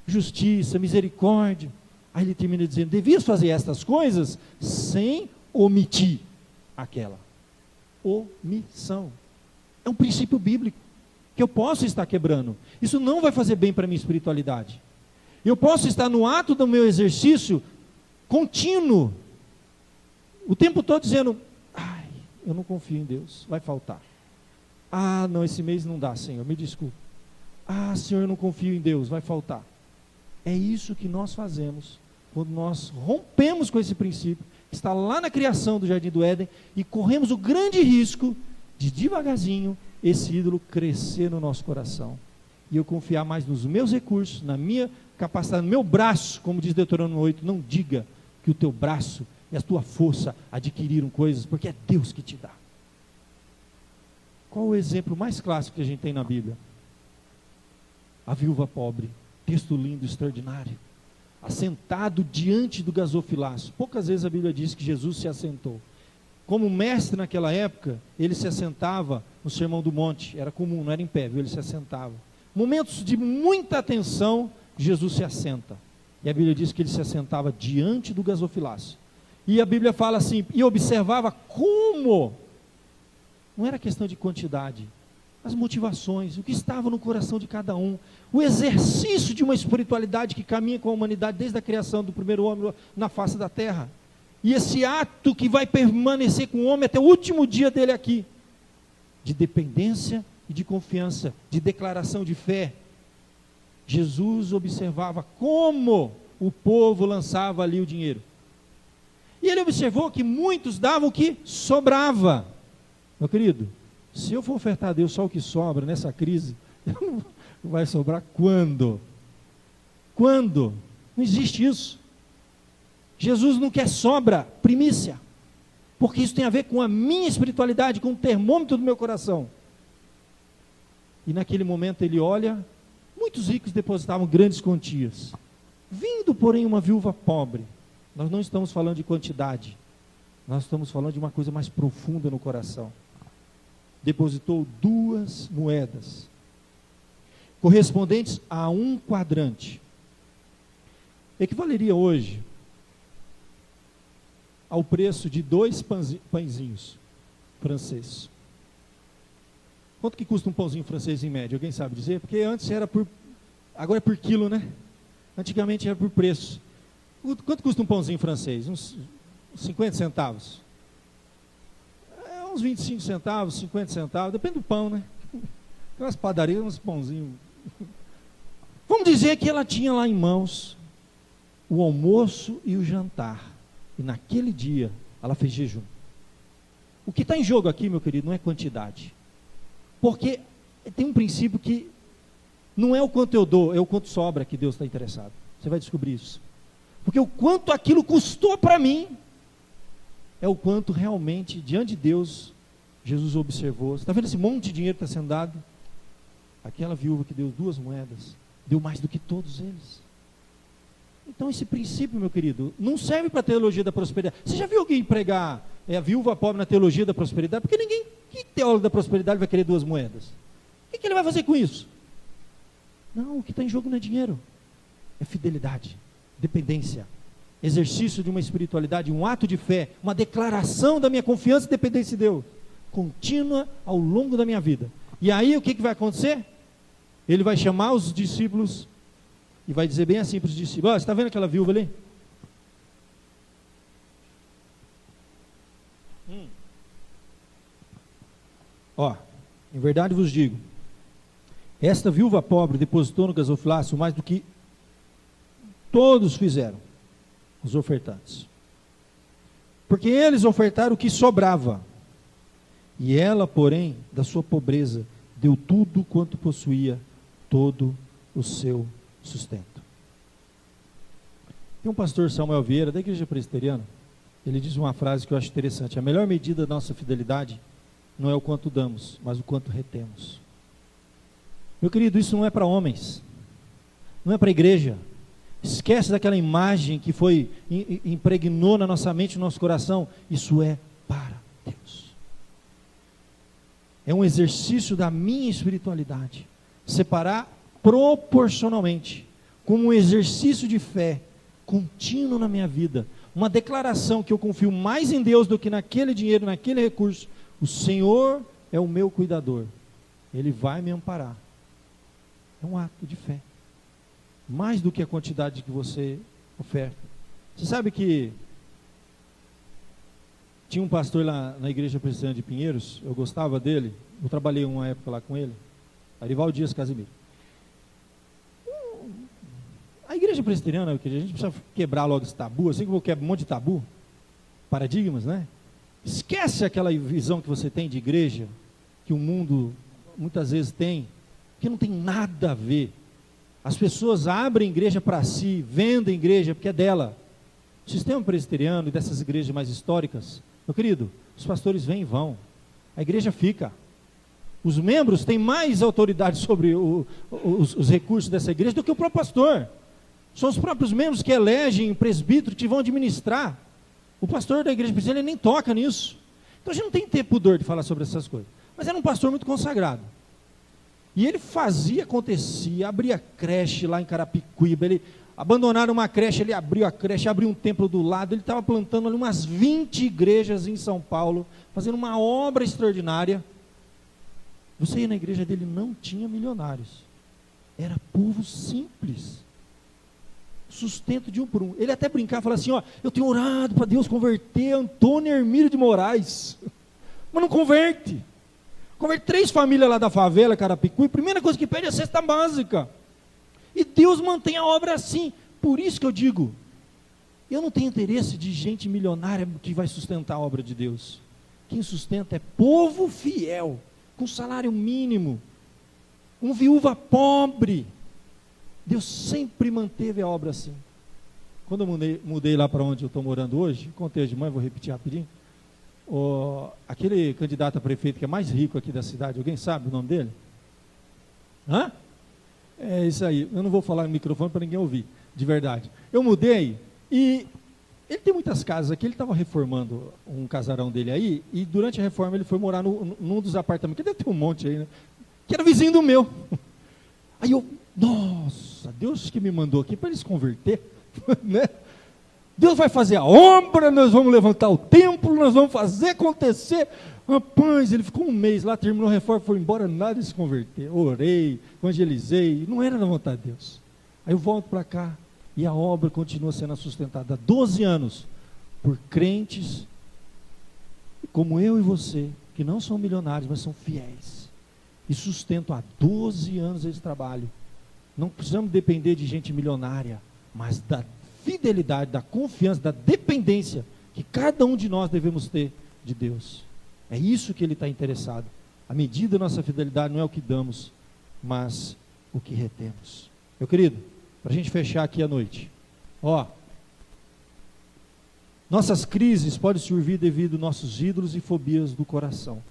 justiça, misericórdia. Aí ele termina dizendo, devias fazer estas coisas sem omitir aquela. Omissão. É um princípio bíblico, que eu posso estar quebrando. Isso não vai fazer bem para a minha espiritualidade. Eu posso estar no ato do meu exercício contínuo, o tempo todo dizendo, eu não confio em Deus, vai faltar. Não, esse mês não dá, Senhor, me desculpe. Senhor, eu não confio em Deus, vai faltar. É isso que nós fazemos quando nós rompemos com esse princípio, que está lá na criação do Jardim do Éden, e corremos o grande risco de devagarzinho esse ídolo crescer no nosso coração, e eu confiar mais nos meus recursos, na minha capacidade, no meu braço, como diz Deuteronômio 8, não diga que o teu braço e a tua força adquiriram coisas, porque é Deus que te dá. Qual o exemplo mais clássico que a gente tem na Bíblia? A viúva pobre, texto lindo, extraordinário, assentado diante do gasofilaço. Poucas vezes a Bíblia diz que Jesus se assentou. Como mestre naquela época, ele se assentava no Sermão do Monte, era comum, não era em pé, viu? Ele se assentava. Momentos de muita atenção, Jesus se assenta. E a Bíblia diz que ele se assentava diante do gasofilaço. E a Bíblia fala assim, e observava como, não era questão de quantidade, as motivações, o que estava no coração de cada um, o exercício de uma espiritualidade que caminha com a humanidade desde a criação do primeiro homem na face da terra. E esse ato que vai permanecer com o homem até o último dia dele aqui, de dependência e de confiança, de declaração de fé. Jesus observava como o povo lançava ali o dinheiro. E ele observou que muitos davam o que sobrava. Meu querido, se eu for ofertar a Deus só o que sobra nessa crise, vai sobrar quando? Quando? Não existe isso. Jesus não quer sobra, primícia, porque isso tem a ver com a minha espiritualidade, com o termômetro do meu coração. E naquele momento ele olha, muitos ricos depositavam grandes quantias, vindo porém uma viúva pobre. Nós não estamos falando de quantidade, nós estamos falando de uma coisa mais profunda no coração. Depositou 2 moedas, correspondentes a 1 quadrante, equivaleria hoje ao preço de 2 pãezinhos franceses. Quanto que custa um pãozinho francês em média? Alguém sabe dizer? Porque antes era agora é por quilo, né? Antigamente era por preço. Quanto custa um pãozinho francês? Uns 50 centavos? Uns 25 centavos, 50 centavos, depende do pão, né? Tem umas padarias, uns pãozinhos. Vamos dizer que ela tinha lá em mãos o almoço e o jantar. E naquele dia, ela fez jejum. O que está em jogo aqui, meu querido, não é quantidade. Porque tem um princípio que não é o quanto eu dou, é o quanto sobra que Deus está interessado. Você vai descobrir isso. Porque o quanto aquilo custou para mim, é o quanto realmente, diante de Deus, Jesus observou. Você está vendo esse monte de dinheiro que está sendo dado? Aquela viúva que deu 2 moedas, deu mais do que todos eles. Então esse princípio, meu querido, não serve para a teologia da prosperidade. Você já viu alguém pregar a viúva pobre na teologia da prosperidade? Porque que teólogo da prosperidade vai querer 2 moedas? O que ele vai fazer com isso? Não, o que está em jogo não é dinheiro, é fidelidade, dependência, exercício de uma espiritualidade, um ato de fé, uma declaração da minha confiança e dependência de Deus, contínua ao longo da minha vida. E aí o que vai acontecer? Ele vai chamar os discípulos e vai dizer bem assim para os discípulos: você está vendo aquela viúva ali? Em verdade vos digo, esta viúva pobre depositou no gasofilácio mais do que todos fizeram, os ofertantes. Porque eles ofertaram o que sobrava, e ela, porém, da sua pobreza, deu tudo quanto possuía, todo o seu sustento. Tem um pastor, Samuel Vieira, da Igreja Presbiteriana, ele diz uma frase que eu acho interessante: a melhor medida da nossa fidelidade não é o quanto damos, mas o quanto retemos. Meu querido, isso não é para homens, não é para a igreja. Esquece daquela imagem que impregnou na nossa mente, no nosso coração. Isso é para Deus. É um exercício da minha espiritualidade, separar proporcionalmente, como um exercício de fé contínuo na minha vida, uma declaração que eu confio mais em Deus do que naquele dinheiro, naquele recurso. O Senhor é o meu cuidador, Ele vai me amparar. É um ato de fé, mais do que a quantidade que você oferta. Você sabe que tinha um pastor lá na Igreja Presbiteriana de Pinheiros, eu gostava dele, eu trabalhei uma época lá com ele, Arival Dias Casimiro. A Igreja Presbiteriana, a gente precisa quebrar logo esse tabu, assim que eu quebro um monte de tabu, paradigmas, né? Esquece aquela visão que você tem de igreja, que o mundo muitas vezes tem, que não tem nada a ver. As pessoas abrem igreja para si, vendem igreja porque é dela. O sistema presbiteriano e dessas igrejas mais históricas, meu querido, os pastores vêm e vão, a igreja fica. Os membros têm mais autoridade sobre os recursos dessa igreja do que o próprio pastor. São os próprios membros que elegem presbítero que vão administrar. O pastor da igreja presbiteriana, ele nem toca nisso. Então a gente não tem que ter pudor de falar sobre essas coisas. Mas era um pastor muito consagrado. E ele fazia, acontecia, abria creche lá em Carapicuíba, ele abandonaram uma creche, ele abriu a creche, abriu um templo do lado, ele estava plantando ali umas 20 igrejas em São Paulo, fazendo uma obra extraordinária. Você ia na igreja dele, não tinha milionários, era povo simples, sustento de um por um. Ele até brincava, falava assim, ó, eu tenho orado para Deus converter Antônio Hermílio de Moraes, mas não converte. Converte 3 famílias lá da favela, Carapicuí, a primeira coisa que pede é a cesta básica. E Deus mantém a obra assim. Por isso que eu digo, eu não tenho interesse de gente milionária que vai sustentar a obra de Deus. Quem sustenta é povo fiel, com salário mínimo, um viúva pobre. Deus sempre manteve a obra assim. Quando eu mudei lá para onde eu estou morando hoje, contei de manhã, vou repetir rapidinho. Aquele candidato a prefeito que é mais rico aqui da cidade, alguém sabe o nome dele? Hã? É isso aí, eu não vou falar no microfone para ninguém ouvir, de verdade. Eu mudei e ele tem muitas casas aqui, ele estava reformando um casarão dele aí, e durante a reforma ele foi morar num dos apartamentos, que deve ter um monte aí, né? Que era vizinho do meu. Aí eu, nossa, Deus que me mandou aqui para ele se converter, né? Deus vai fazer a obra, nós vamos levantar o templo, nós vamos fazer acontecer. Rapaz, ele ficou um mês lá, terminou a reforma, foi embora, nada de se converter. Orei, evangelizei, não era da vontade de Deus. Aí eu volto para cá, e a obra continua sendo sustentada há 12 anos, por crentes, como eu e você, que não são milionários, mas são fiéis, e sustentam há 12 anos esse trabalho. Não precisamos depender de gente milionária, mas da fidelidade, da confiança, da dependência que cada um de nós devemos ter de Deus. É isso que Ele está interessado. A medida da nossa fidelidade não é o que damos, mas o que retemos. Meu querido, para a gente fechar aqui a noite, nossas crises podem surgir devido aos nossos ídolos e fobias do coração.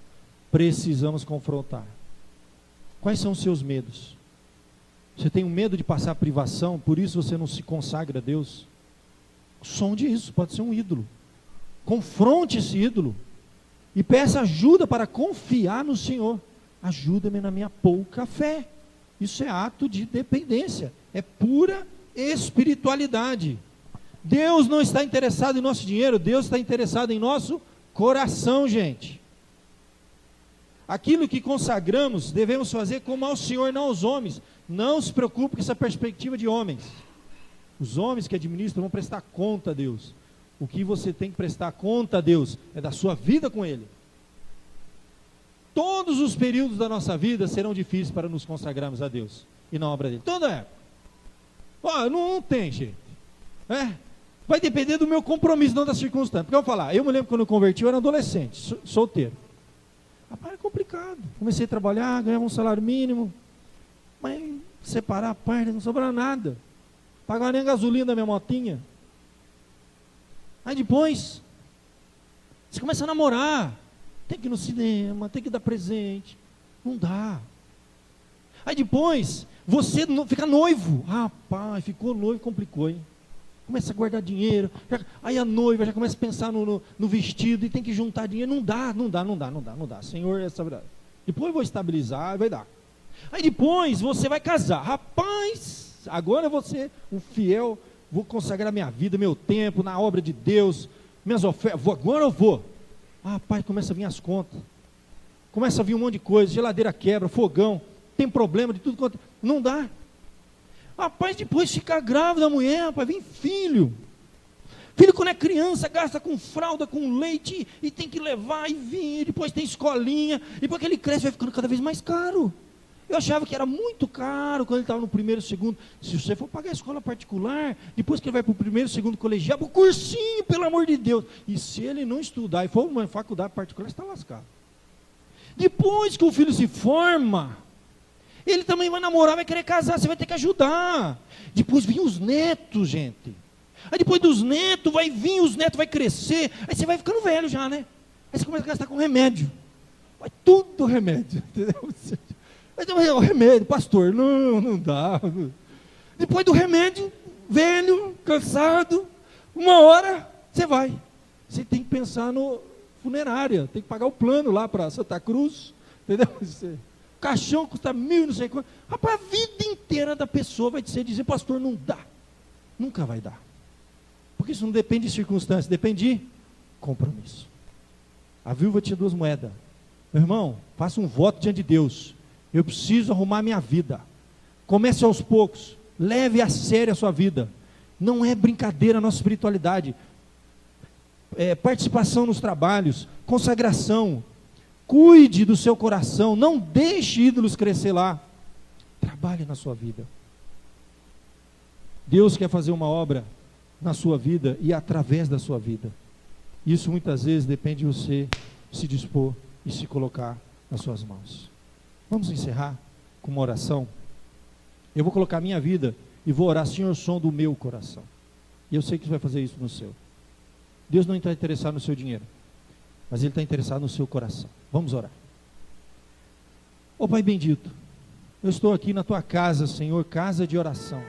Precisamos confrontar. Quais são os seus medos? Você tem um medo de passar privação, por isso você não se consagra a Deus? Sonde isso, pode ser um ídolo. Confronte esse ídolo e peça ajuda para confiar no Senhor. Ajuda-me na minha pouca fé. Isso é ato de dependência, é pura espiritualidade. Deus não está interessado em nosso dinheiro, Deus está interessado em nosso coração, gente. Aquilo que consagramos, devemos fazer como ao Senhor, não aos homens. Não se preocupe com essa perspectiva de homens. Os homens que administram vão prestar conta a Deus. O que você tem que prestar conta a Deus é da sua vida com Ele. Todos os períodos da nossa vida serão difíceis para nos consagrarmos a Deus e na obra dele. Toda época. Não tem jeito. Vai depender do meu compromisso, não da circunstância. Porque eu vou falar, eu me lembro quando eu converti, eu era adolescente, solteiro. Rapaz, é complicado. Comecei a trabalhar, ganhava um salário mínimo, mas separar a parte, não sobrava nada. Pagava nem a gasolina da minha motinha. Aí depois, você começa a namorar, tem que ir no cinema, tem que dar presente, não dá. Aí depois, você fica noivo, rapaz, ficou noivo, complicou, hein? Começa a guardar dinheiro, aí a noiva já começa a pensar no vestido, e tem que juntar dinheiro, não dá, Senhor, essa verdade. Depois eu vou estabilizar, vai dar. Aí depois, você vai casar, rapaz, agora eu vou ser um fiel, vou consagrar minha vida, meu tempo, na obra de Deus, minhas ofertas, agora eu vou. Rapaz, começa a vir as contas, começa a vir um monte de coisa, geladeira quebra, fogão, tem problema de tudo quanto, não dá. Rapaz, depois fica grávida a mulher, rapaz, vem filho. Filho quando é criança, gasta com fralda, com leite, e tem que levar e vir, depois tem escolinha, e depois que ele cresce vai ficando cada vez mais caro. Eu achava que era muito caro quando ele estava no primeiro, segundo. Se você for pagar a escola particular, depois que ele vai para o primeiro, segundo colegial, para o cursinho, pelo amor de Deus. E se ele não estudar e for uma faculdade particular, está lascado. Depois que o filho se forma, ele também vai namorar, vai querer casar, você vai ter que ajudar. Depois vem os netos, gente. Aí depois dos netos, vai vir, os netos vai crescer, aí você vai ficando velho já, né? Aí você começa a gastar com remédio. Vai tudo remédio, entendeu? Aí o remédio, pastor, não dá. Depois do remédio, velho, cansado, uma hora, você vai. Você tem que pensar no funerária, tem que pagar o plano lá para Santa Cruz, entendeu? Caixão custa 1.000, não sei quanto. Rapaz, a vida inteira da pessoa vai dizer, pastor, não dá. Nunca vai dar. Porque isso não depende de circunstâncias, depende de compromisso. A viúva tinha 2 moedas. Meu irmão, faça um voto diante de Deus. Eu preciso arrumar minha vida. Comece aos poucos. Leve a sério a sua vida. Não é brincadeira a nossa espiritualidade. Participação nos trabalhos, consagração. Cuide do seu coração. Não deixe ídolos crescer lá. Trabalhe na sua vida. Deus quer fazer uma obra na sua vida e através da sua vida. Isso muitas vezes depende de você se dispor e se colocar nas suas mãos. Vamos encerrar com uma oração? Eu vou colocar a minha vida e vou orar, Senhor, som do meu coração. E eu sei que você vai fazer isso no seu. Deus não está interessado no seu dinheiro, mas Ele está interessado no seu coração. Vamos orar. Ó Pai bendito, eu estou aqui na Tua casa, Senhor, casa de oração.